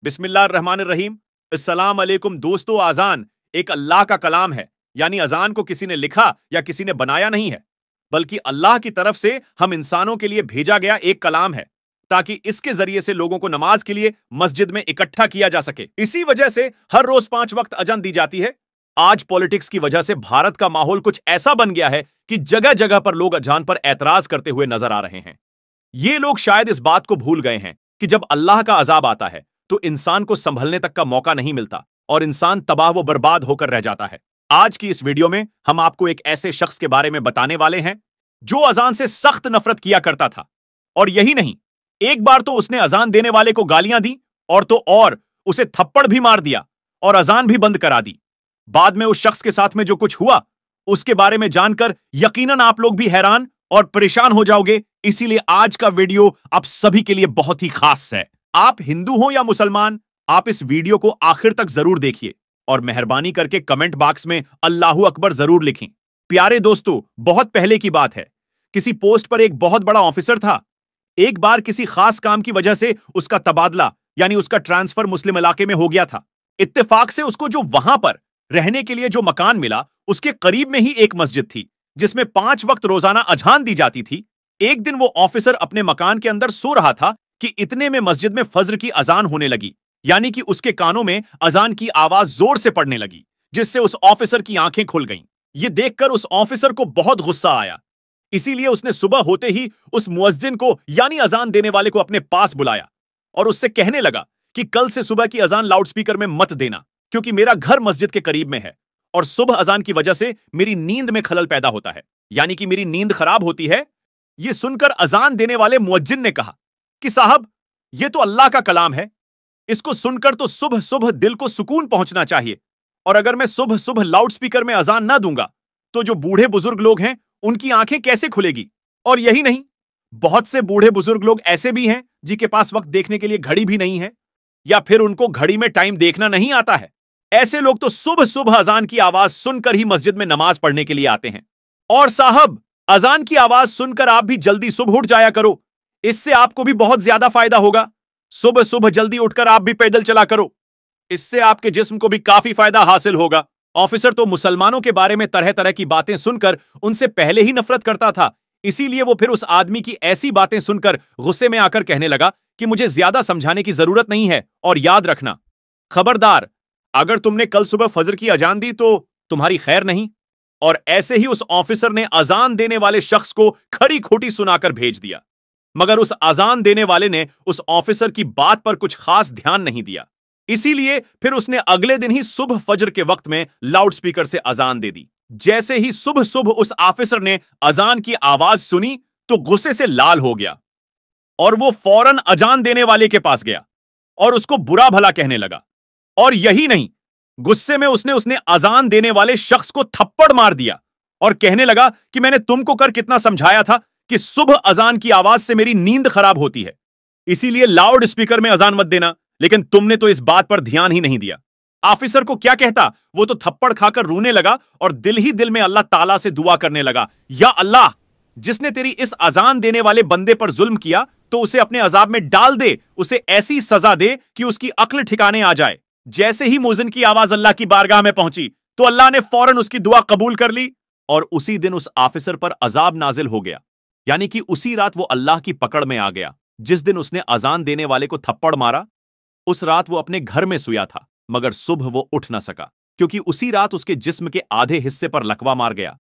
बिस्मिल्लाहिर्रहमानिर्रहीम। अस्सलाम अलैकुम दोस्तों। अजान एक अल्लाह का कलाम है, यानी अजान को किसी ने लिखा या किसी ने बनाया नहीं है, बल्कि अल्लाह की तरफ से हम इंसानों के लिए भेजा गया एक कलाम है, ताकि इसके जरिए से लोगों को नमाज के लिए मस्जिद में इकट्ठा किया जा सके। इसी वजह से हर रोज 5 वक्त अजान दी जाती है। आज पॉलिटिक्स की वजह से भारत का माहौल कुछ ऐसा बन गया है कि जगह जगह पर लोग अजान पर एतराज करते हुए नजर आ रहे हैं। ये लोग शायद इस बात को भूल गए हैं कि जब अल्लाह का अजाब आता है तो इंसान को संभलने तक का मौका नहीं मिलता और इंसान तबाह व बर्बाद होकर रह जाता है। आज की इस वीडियो में हम आपको एक ऐसे शख्स के बारे में बताने वाले हैं जो अजान से सख्त नफरत किया करता था, और यही नहीं, एक बार तो उसने अजान देने वाले को गालियां दी और तो और उसे थप्पड़ भी मार दिया और अजान भी बंद करा दी। बाद में उस शख्स के साथ में जो कुछ हुआ उसके बारे में जानकर यकीनन आप लोग भी हैरान और परेशान हो जाओगे। इसीलिए आज का वीडियो आप सभी के लिए बहुत ही खास है। आप हिंदू हो या मुसलमान, आप इस वीडियो को आखिर तक जरूर देखिए और मेहरबानी करके कमेंट बॉक्स में अल्लाहू अकबर जरूर लिखें। प्यारे दोस्तों, बहुत पहले की बात है, किसी पोस्ट पर एक बहुत बड़ा ऑफिसर था। एक बार किसी खास काम की वजह से उसका तबादला यानी उसका ट्रांसफर मुस्लिम इलाके में हो गया था। इत्तेफाक से उसको जो वहां पर रहने के लिए जो मकान मिला उसके करीब में ही एक मस्जिद थी जिसमें 5 वक्त रोजाना अजान दी जाती थी। एक दिन वो ऑफिसर अपने मकान के अंदर सो रहा था कि इतने में मस्जिद में फज्र की अजान होने लगी, यानी कि उसके कानों में अजान की आवाज जोर से पड़ने लगी, जिससे उस ऑफिसर की आंखें खुल गईं। ये देखकर उस ऑफिसर को बहुत गुस्सा आया। इसीलिए उसने सुबह होते ही उस मुअज्जिन को यानी अजान देने वाले को अपने पास बुलाया और उससे कहने लगा कि कल से सुबह की अजान लाउडस्पीकर में मत देना, क्योंकि मेरा घर मस्जिद के करीब में है और सुबह अजान की वजह से मेरी नींद में खलल पैदा होता है, यानी कि मेरी नींद खराब होती है। यह सुनकर अजान देने वाले मुअज्जिन ने कहा कि साहब, यह तो अल्लाह का कलाम है, इसको सुनकर तो सुबह सुबह दिल को सुकून पहुंचना चाहिए, और अगर मैं सुबह सुबह लाउडस्पीकर में अजान ना दूंगा तो जो बूढ़े बुजुर्ग लोग हैं उनकी आंखें कैसे खुलेगी। और यही नहीं, बहुत से बूढ़े बुजुर्ग लोग ऐसे भी हैं जिनके पास वक्त देखने के लिए घड़ी भी नहीं है, या फिर उनको घड़ी में टाइम देखना नहीं आता है। ऐसे लोग तो सुबह सुबह अजान की आवाज सुनकर ही मस्जिद में नमाज पढ़ने के लिए आते हैं। और साहब, अजान की आवाज सुनकर आप भी जल्दी सुबह उठ जाया करो, इससे आपको भी बहुत ज्यादा फायदा होगा। सुबह सुबह जल्दी उठकर आप भी पैदल चला करो, इससे आपके जिस्म को भी काफी फायदा हासिल होगा। ऑफिसर तो मुसलमानों के बारे में तरह तरह की बातें सुनकर उनसे पहले ही नफरत करता था, इसीलिए वो फिर उस आदमी की ऐसी बातें सुनकर गुस्से में आकर कहने लगा कि मुझे ज्यादा समझाने की जरूरत नहीं है, और याद रखना, खबरदार, अगर तुमने कल सुबह फजर की अजान दी तो तुम्हारी खैर नहीं। और ऐसे ही उस ऑफिसर ने अजान देने वाले शख्स को खरी खोटी सुनाकर भेज दिया, मगर उस अजान देने वाले ने उस ऑफिसर की बात पर कुछ खास ध्यान नहीं दिया। इसीलिए फिर उसने अगले दिन ही सुबह फजर के वक्त में लाउडस्पीकर से अजान दे दी। जैसे ही सुबह सुबह उस ऑफिसर ने अजान की आवाज सुनी तो गुस्से से लाल हो गया और वो फौरन अजान देने वाले के पास गया और उसको बुरा भला कहने लगा। और यही नहीं, गुस्से में उसने अजान देने वाले शख्स को थप्पड़ मार दिया और कहने लगा कि मैंने तुमको कर कितना समझाया था कि सुबह अजान की आवाज से मेरी नींद खराब होती है, इसीलिए लाउड स्पीकर में अजान मत देना, लेकिन तुमने तो इस बात पर ध्यान ही नहीं दिया। ऑफिसर को क्या कहता, वो तो थप्पड़ खाकर रोने लगा और दिल ही दिल में अल्लाह ताला से दुआ करने लगा, या अल्लाह, जिसने तेरी इस अजान देने वाले बंदे पर जुल्म किया तो उसे अपने अजाब में डाल दे, उसे ऐसी सजा दे कि उसकी अक्ल ठिकाने आ जाए। जैसे ही मुअज्जिन की आवाज अल्लाह की बारगाह में पहुंची तो अल्लाह ने फौरन उसकी दुआ कबूल कर ली और उसी दिन उस ऑफिसर पर अजाब नाजिल हो गया, यानी कि उसी रात वो अल्लाह की पकड़ में आ गया। जिस दिन उसने अजान देने वाले को थप्पड़ मारा, उस रात वो अपने घर में सोया था, मगर सुबह वो उठ ना सका, क्योंकि उसी रात उसके जिस्म के आधे हिस्से पर लकवा मार गया,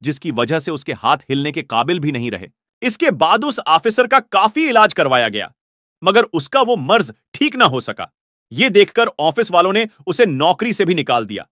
जिसकी वजह से उसके हाथ हिलने के काबिल भी नहीं रहे। इसके बाद उस ऑफिसर का काफी इलाज करवाया गया, मगर उसका वो मर्ज ठीक ना हो सका। यह देखकर ऑफिस वालों ने उसे नौकरी से भी निकाल दिया।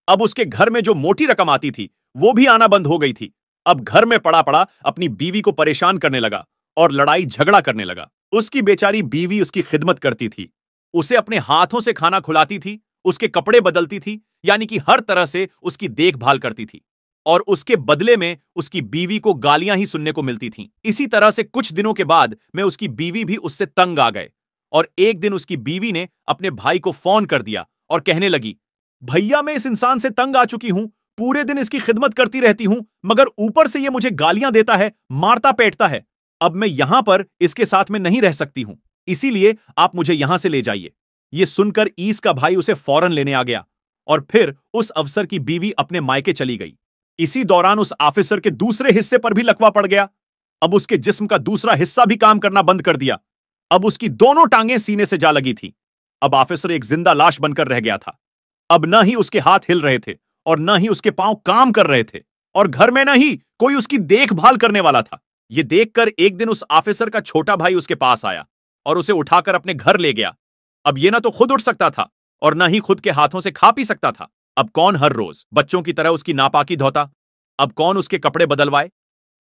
अब उसके घर में जो मोटी रकम आती थी वो भी आना बंद हो गई थी। अब घर में पड़ा पड़ा अपनी बीवी को परेशान करने लगा और लड़ाई झगड़ा करने लगा। उसकी बेचारी बीवी उसकी खिदमत करती थी, उसे अपने हाथों से खाना खुलाती थी, उसके कपड़े बदलती थी, यानी कि हर तरह से उसकी देखभाल करती थी, और उसके बदले में उसकी बीवी को गालियां ही सुनने को मिलती थीं। इसी तरह से कुछ दिनों के बाद में उसकी बीवी भी उससे तंग आ गए और एक दिन उसकी बीवी ने अपने भाई को फोन कर दिया और कहने लगी, भैया, मैं इस इंसान से तंग आ चुकी हूं, पूरे दिन इसकी खिदमत करती रहती हूं, मगर ऊपर से ये मुझे गालियां देता है, मारता पीटता है। अब मैं यहां पर इसके साथ में नहीं रह सकती हूं, इसीलिए आप मुझे यहां से ले जाइए। यह सुनकर ईस का भाई उसे फौरन लेने आ गया और फिर उस अफसर की बीवी अपने मायके चली गई। इसी दौरान उस ऑफिसर के दूसरे हिस्से पर भी लकवा पड़ गया। अब उसके जिस्म का दूसरा हिस्सा भी काम करना बंद कर दिया। अब उसकी दोनों टांगें सीने से जा लगी थी। अब ऑफिसर एक जिंदा लाश बनकर रह गया था। अब न ही उसके हाथ हिल रहे थे और न ही उसके पांव काम कर रहे थे और घर में न ही कोई उसकी देखभाल करने वाला था। यह देखकर एक दिन उस ऑफिसर का छोटा भाई उसके पास आया और उसे उठाकर अपने घर ले गया। अब यह ना तो खुद उठ सकता था और न ही खुद के हाथों से खा पी सकता था। अब कौन हर रोज बच्चों की तरह उसकी नापाकी धोता? अब कौन उसके कपड़े बदलवाए?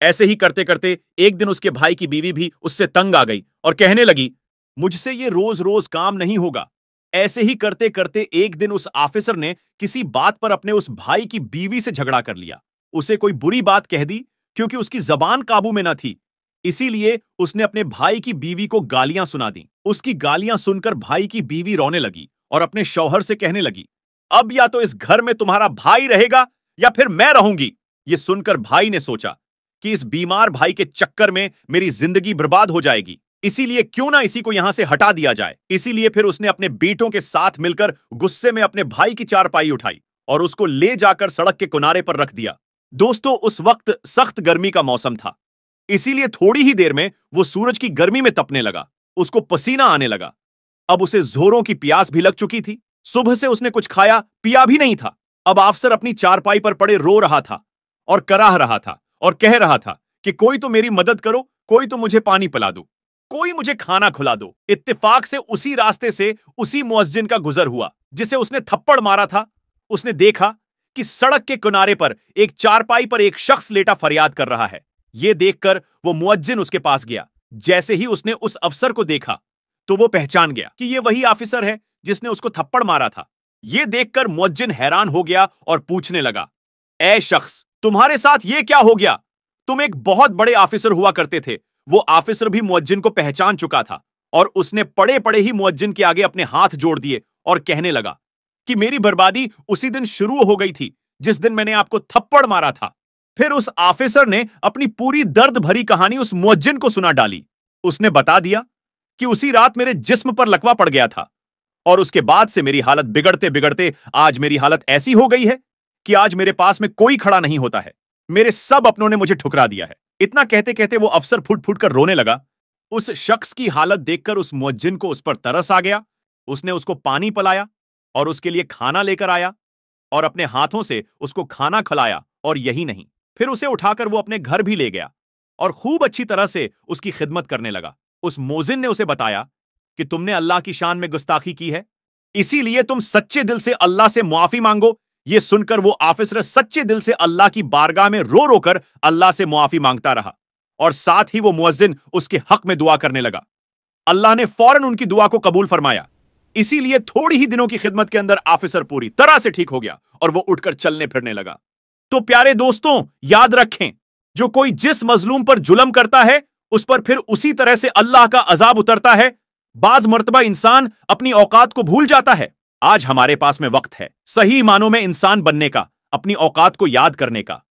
ऐसे ही करते करते एक दिन उसके भाई की बीवी भी उससे तंग आ गई और कहने लगी, मुझसे ये रोज रोज काम नहीं होगा। ऐसे ही करते करते एक दिन उस ऑफिसर ने किसी बात पर अपने उस भाई की बीवी से झगड़ा कर लिया। उसे कोई बुरी बात कह दी क्योंकि उसकी जबान काबू में न थी। इसीलिए उसने अपने भाई की बीवी को गालियां सुना दी। उसकी गालियां सुनकर भाई की बीवी रोने लगी और अपने शौहर से कहने लगी, अब या तो इस घर में तुम्हारा भाई रहेगा या फिर मैं रहूंगी। यह सुनकर भाई ने सोचा कि इस बीमार भाई के चक्कर में मेरी जिंदगी बर्बाद हो जाएगी, इसीलिए क्यों ना इसी को यहां से हटा दिया जाए। इसीलिए फिर उसने अपने बेटों के साथ मिलकर गुस्से में अपने भाई की चारपाई उठाई और उसको ले जाकर सड़क के किनारे पर रख दिया। दोस्तों, उस वक्त सख्त गर्मी का मौसम था, इसीलिए थोड़ी ही देर में वो सूरज की गर्मी में तपने लगा। उसको पसीना आने लगा। अब उसे जोरों की प्यास भी लग चुकी थी। सुबह से उसने कुछ खाया पिया भी नहीं था। अब अफसर अपनी चारपाई पर पड़े रो रहा था और कराह रहा था और कह रहा था कि कोई तो मेरी मदद करो, कोई तो मुझे पानी पिला दो, कोई मुझे खाना खिला दो। इत्तेफाक से उसी रास्ते से उसी मुअज्जिन का गुजर हुआ जिसे उसने थप्पड़ मारा था। उसने देखा कि सड़क के किनारे पर एक चारपाई पर एक शख्स लेटा फरियाद कर रहा है। यह देखकर वो मुअज्जिन उसके पास गया। जैसे ही उसने उस अफसर को देखा तो वो पहचान गया कि यह वही ऑफिसर है जिसने उसको थप्पड़ मारा था। यह देखकर मुअज्जिन हैरान हो गया और पूछने लगा, ऐ शख्स, तुम्हारे साथ यह क्या हो गया? तुम एक बहुत बड़े ऑफिसर हुआ करते थे। वो ऑफिसर भी मुअज्जिन को पहचान चुका था और उसने पड़े पड़े ही मुअज्जिन के आगे अपने हाथ जोड़ दिए और कहने लगा कि मेरी बर्बादी उसी दिन शुरू हो गई थी जिस दिन मैंने आपको थप्पड़ मारा था। फिर उस ऑफिसर ने अपनी पूरी दर्द भरी कहानी उस मुअज्जिन को सुना डाली। उसने बता दिया कि उसी रात मेरे जिस्म पर लकवा पड़ गया था और उसके बाद से मेरी हालत बिगड़ते बिगड़ते आज मेरी हालत ऐसी हो गई है कि आज मेरे पास में कोई खड़ा नहीं होता है। मेरे सब अपनों ने मुझे ठुकरा दिया है। इतना कहते कहते वो अफसर फुट फुट कर रोने लगा। उस शख्स की हालत देखकर उस मुअज्जिन को उस पर तरस आ गया। उसने उसको पानी पिलाया और उसके लिए खाना लेकर आया और अपने हाथों से उसको खाना खिलाया। और यही नहीं, फिर उसे उठाकर वो अपने घर भी ले गया और खूब अच्छी तरह से उसकी खिदमत करने लगा। उस मोजिन ने उसे बताया कि तुमने अल्लाह की शान में गुस्ताखी की है, इसीलिए तुम सच्चे दिल से अल्लाह से मुआफी मांगो। यह सुनकर वो ऑफिसर सच्चे दिल से अल्लाह की बारगाह में रो रो कर अल्लाह से मुआफी मांगता रहा और साथ ही वो मुअज्जिन उसके हक में दुआ करने लगा। अल्लाह ने फौरन उनकी दुआ को कबूल फरमाया। इसीलिए थोड़ी ही दिनों की खिदमत के अंदर ऑफिसर पूरी तरह से ठीक हो गया और वो उठकर चलने फिरने लगा। तो प्यारे दोस्तों, याद रखें, जो कोई जिस मजलूम पर जुल्म करता है उस पर फिर उसी तरह से अल्लाह का अजाब उतरता है। बाज मर्तबा इंसान अपनी औकात को भूल जाता है। आज हमारे पास में वक्त है सही मानों में इंसान बनने का, अपनी औकात को याद करने का।